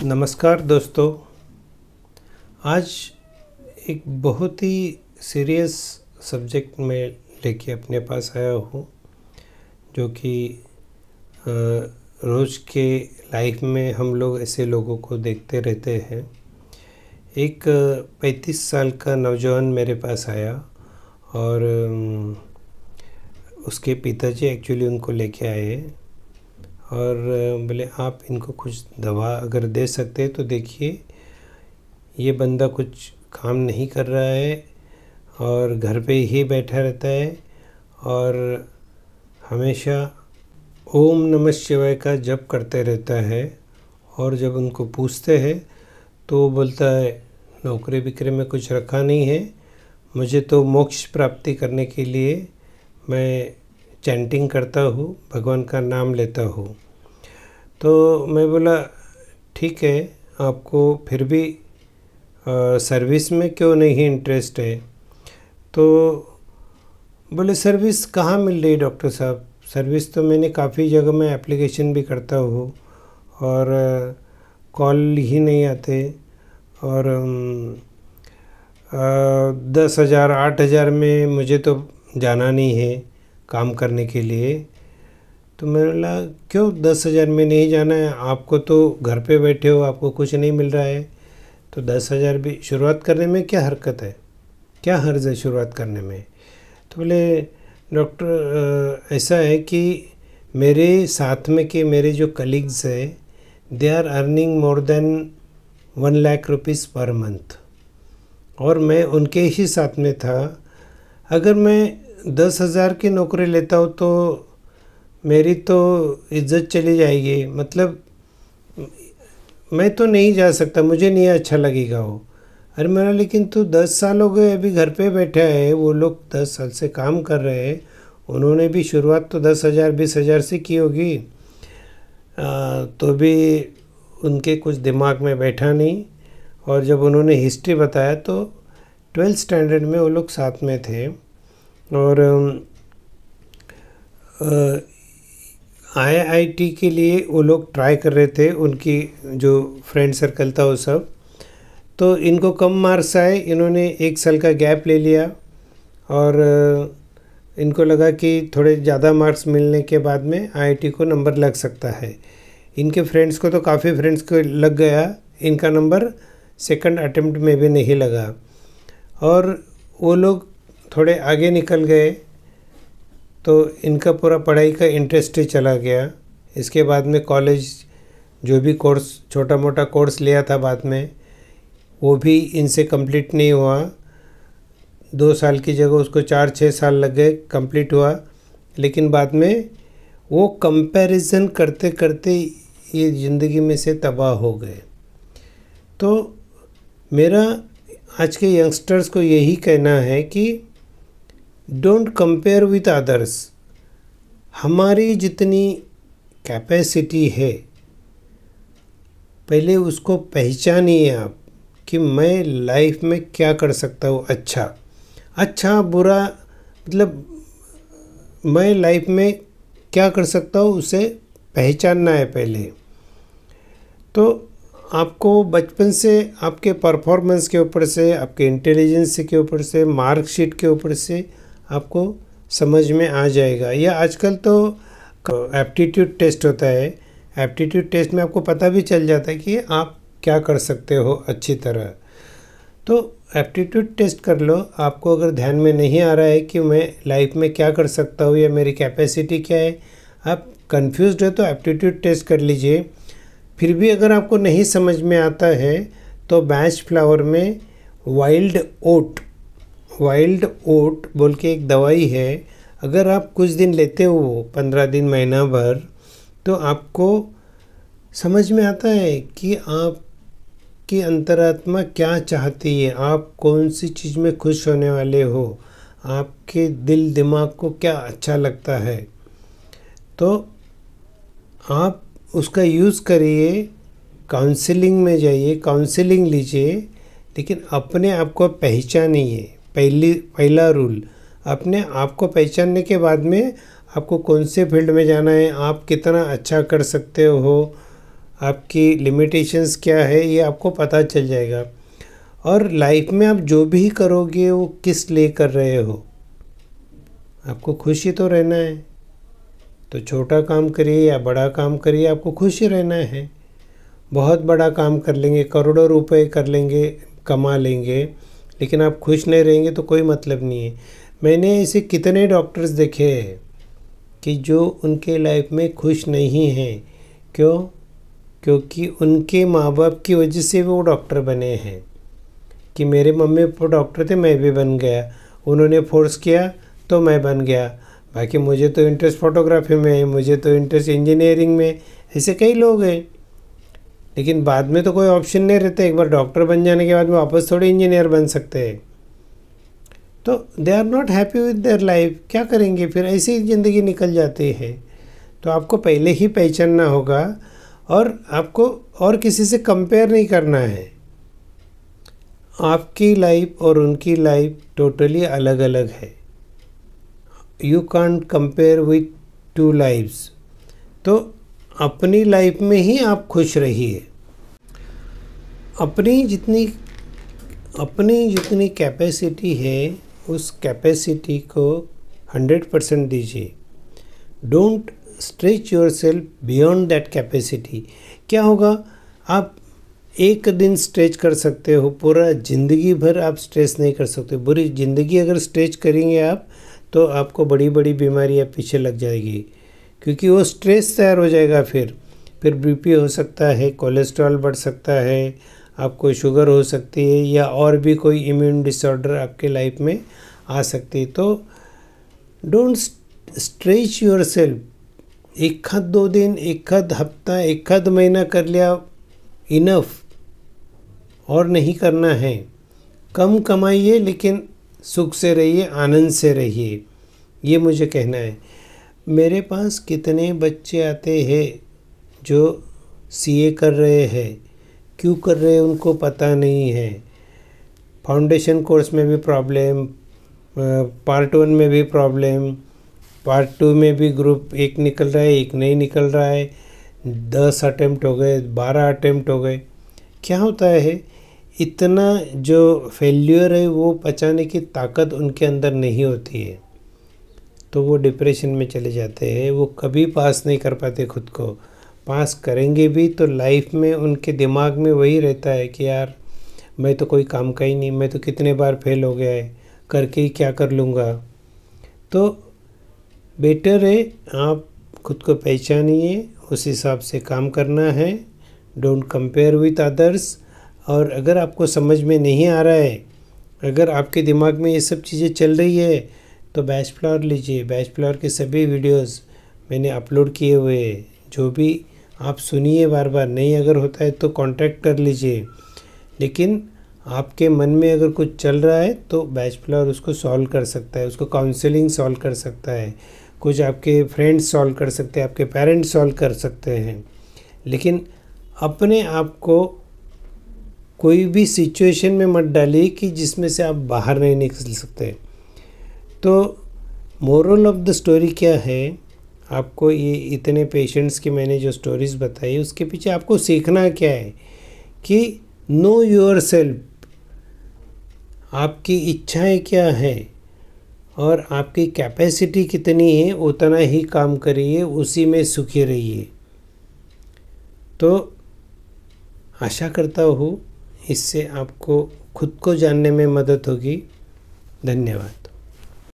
नमस्कार दोस्तों। आज एक बहुत ही सीरियस सब्जेक्ट में लेके अपने पास आया हूँ, जो कि रोज़ के लाइफ में हम लोग ऐसे लोगों को देखते रहते हैं। एक 35 साल का नौजवान मेरे पास आया और उसके पिताजी एक्चुअली उनको लेके आए और बोले आप इनको कुछ दवा अगर दे सकते हैं तो देखिए, ये बंदा कुछ काम नहीं कर रहा है और घर पे ही बैठा रहता है और हमेशा ओम नमः शिवाय का जप करते रहता है। और जब उनको पूछते हैं तो वो बोलता है नौकरी बिक्री में कुछ रखा नहीं है, मुझे तो मोक्ष प्राप्ति करने के लिए मैं चैंटिंग करता हूँ, भगवान का नाम लेता हूँ। तो मैं बोला ठीक है, आपको फिर भी सर्विस में क्यों नहीं इंटरेस्ट है? तो बोले सर्विस कहाँ मिल रही डॉक्टर साहब? सर्विस तो मैंने काफ़ी जगह में एप्लीकेशन भी करता हूँ और कॉल ही नहीं आते और 10,000 8,000 में मुझे तो जाना नहीं है काम करने के लिए। तो मैंने बोला क्यों 10,000 में नहीं जाना है? आपको तो घर पे बैठे हो, आपको कुछ नहीं मिल रहा है, तो 10,000 भी शुरुआत करने में क्या हरकत है, क्या हर्ज है शुरुआत करने में? तो बोले डॉक्टर ऐसा है कि मेरे साथ में के मेरे जो कलीग्स हैं, they are earning more than 1 lakh rupees per month और मैं उनके ही साथ में था। अगर मैं 10,000 की नौकरी लेता हूँ तो मेरी तो इज़्ज़त चली जाएगी, मतलब मैं तो नहीं जा सकता, मुझे नहीं अच्छा लगेगा वो। अरे मेरा लेकिन तो 10 साल हो गए अभी घर पे बैठा है, वो लोग 10 साल से काम कर रहे हैं, उन्होंने भी शुरुआत तो 10,000 20,000 से की होगी, तो भी उनके कुछ दिमाग में बैठा नहीं। और जब उन्होंने हिस्ट्री बताया तो 12th स्टैंडर्ड में वो लोग साथ में थे और IIT के लिए वो लोग ट्राई कर रहे थे, उनकी जो फ्रेंड सर्कल था वो सब। तो इनको कम मार्क्स आए, इन्होंने 1 साल का गैप ले लिया और इनको लगा कि थोड़े ज़्यादा मार्क्स मिलने के बाद में IIT को नंबर लग सकता है। इनके फ्रेंड्स को तो काफ़ी फ्रेंड्स को लग गया, इनका नंबर सेकंड अटेम्प्ट में भी नहीं लगा और वो लोग थोड़े आगे निकल गए, तो इनका पूरा पढ़ाई का इंटरेस्ट ही चला गया। इसके बाद में कॉलेज जो भी कोर्स छोटा मोटा कोर्स लिया था बाद में, वो भी इनसे कंप्लीट नहीं हुआ। 2 साल की जगह उसको 4-6 साल लग गए, कंप्लीट हुआ। लेकिन बाद में वो कंपैरिजन करते करते ये ज़िंदगी में से तबाह हो गए। तो मेरा आज के यंगस्टर्स को यही कहना है कि डोंट कंपेयर विथ अदर्स। हमारी जितनी कैपेसिटी है पहले उसको पहचानिए आप कि मैं लाइफ में क्या कर सकता हूँ, अच्छा बुरा, मतलब मैं लाइफ में क्या कर सकता हूँ उसे पहचानना है पहले। तो आपको बचपन से आपके परफॉर्मेंस के ऊपर से, आपके इंटेलिजेंस के ऊपर से, मार्कशीट के ऊपर से आपको समझ में आ जाएगा। या आजकल तो एप्टीट्यूड टेस्ट होता है, एप्टीट्यूड टेस्ट में आपको पता भी चल जाता है कि आप क्या कर सकते हो अच्छी तरह। तो एप्टीट्यूड टेस्ट कर लो। आपको अगर ध्यान में नहीं आ रहा है कि मैं लाइफ में क्या कर सकता हूँ या मेरी कैपेसिटी क्या है, आप कंफ्यूज्ड हो तो एप्टीट्यूड टेस्ट कर लीजिए। फिर भी अगर आपको नहीं समझ में आता है तो बैच फ्लावर में वाइल्ड ओट बोल के एक दवाई है, अगर आप कुछ दिन लेते हो 15 दिन महीना भर, तो आपको समझ में आता है कि आपकी अंतरात्मा क्या चाहती है, आप कौन सी चीज़ में खुश होने वाले हो, आपके दिल दिमाग को क्या अच्छा लगता है। तो आप उसका यूज़ करिए, काउंसलिंग में जाइए, काउंसलिंग लीजिए, लेकिन अपने आप को पहचानिए। पहला रूल, अपने आप को पहचानने के बाद में आपको कौन से फील्ड में जाना है, आप कितना अच्छा कर सकते हो, आपकी लिमिटेशंस क्या है ये आपको पता चल जाएगा। और लाइफ में आप जो भी करोगे वो किस लिए कर रहे हो, आपको खुश ही तो रहना है। तो छोटा काम करिए या बड़ा काम करिए, आपको खुश ही रहना है। बहुत बड़ा काम कर लेंगे, करोड़ों रुपए कर लेंगे, कमा लेंगे, लेकिन आप खुश नहीं रहेंगे तो कोई मतलब नहीं है। मैंने ऐसे कितने डॉक्टर्स देखे हैं कि जो उनके लाइफ में खुश नहीं हैं। क्यों? क्योंकि उनके माँ बाप की वजह से वो डॉक्टर बने हैं कि मेरे मम्मी पापा डॉक्टर थे, मैं भी बन गया, उन्होंने फोर्स किया तो मैं बन गया। बाकी मुझे तो इंटरेस्ट फोटोग्राफी में है, मुझे तो इंटरेस्ट इंजीनियरिंग में। ऐसे कई लोग हैं, लेकिन बाद में तो कोई ऑप्शन नहीं रहता। एक बार डॉक्टर बन जाने के बाद में वापस थोड़ी इंजीनियर बन सकते हैं। तो they are not happy with their life. क्या करेंगे फिर? ऐसी ही ज़िंदगी निकल जाती है। तो आपको पहले ही पहचानना होगा और आपको और किसी से कंपेयर नहीं करना है। आपकी लाइफ और उनकी लाइफ टोटली अलग अलग है। You can't compare with two lifes. तो अपनी लाइफ में ही आप खुश रहिए। अपनी जितनी कैपेसिटी है उस कैपेसिटी को 100% दीजिए। Don't stretch your self beyond that capacity. क्या होगा? आप एक दिन स्ट्रेच कर सकते हो, पूरा ज़िंदगी भर आप स्ट्रेच नहीं कर सकते। पूरी ज़िंदगी अगर स्ट्रेच करेंगे आप तो आपको बड़ी बड़ी बीमारियाँ पीछे लग जाएगी, क्योंकि वो स्ट्रेस तैयार हो जाएगा। फिर बीपी हो सकता है, कोलेस्ट्रॉल बढ़ सकता है, आपको शुगर हो सकती है, या और भी कोई इम्यून डिसऑर्डर आपके लाइफ में आ सकती है। तो डोंट स्ट्रेच योर सेल्फ। एक आध 2 दिन, एक आध हफ्ता, एक आध महीना कर लिया, इनफ। और नहीं करना है। कम कमाइए लेकिन सुख से रहिए, आनंद से रहिए, ये मुझे कहना है। मेरे पास कितने बच्चे आते हैं जो सीए कर रहे हैं, क्यों कर रहे हैं उनको पता नहीं है। फाउंडेशन कोर्स में भी प्रॉब्लम, पार्ट 1 में भी प्रॉब्लम, पार्ट 2 में भी ग्रुप 1 निकल रहा है, 1 नहीं निकल रहा है, 10 अटेम्प्ट हो गए, 12 अटेम्प्ट हो गए। क्या होता है? इतना जो फेल्यूर है वो पचाने की ताकत उनके अंदर नहीं होती है, तो वो डिप्रेशन में चले जाते हैं। वो कभी पास नहीं कर पाते खुद को। पास करेंगे भी तो लाइफ में उनके दिमाग में वही रहता है कि यार मैं तो कोई काम का ही नहीं, मैं तो कितने बार फेल हो गया है, करके ही क्या कर लूँगा। तो बेटर है आप खुद को पहचानिए, उस हिसाब से काम करना है। Don't compare with others. और अगर आपको समझ में नहीं आ रहा है, अगर आपके दिमाग में ये सब चीज़ें चल रही है, तो बैच फ्लावर लीजिए। बैच फ्लावर के सभी वीडियोस मैंने अपलोड किए हुए हैं, जो भी आप सुनिए बार बार। नहीं अगर होता है तो कांटेक्ट कर लीजिए। लेकिन आपके मन में अगर कुछ चल रहा है तो बैच फ्लावर उसको सॉल्व कर सकता है, उसको काउंसलिंग सॉल्व कर सकता है, कुछ आपके फ्रेंड्स सॉल्व कर सकते हैं, आपके पेरेंट्स सॉल्व कर सकते हैं। लेकिन अपने आप को कोई भी सिचुएशन में मत डालिए कि जिसमें से आप बाहर नहीं निकल सकते। तो मोरल ऑफ द स्टोरी क्या है? आपको ये इतने पेशेंट्स की मैंने जो स्टोरीज़ बताई उसके पीछे आपको सीखना क्या है कि नो योर सेल्फ। आपकी इच्छाएं क्या है और आपकी कैपेसिटी कितनी है, उतना ही काम करिए, उसी में सुखी रहिए। तो आशा करता हूँ इससे आपको खुद को जानने में मदद होगी। धन्यवाद।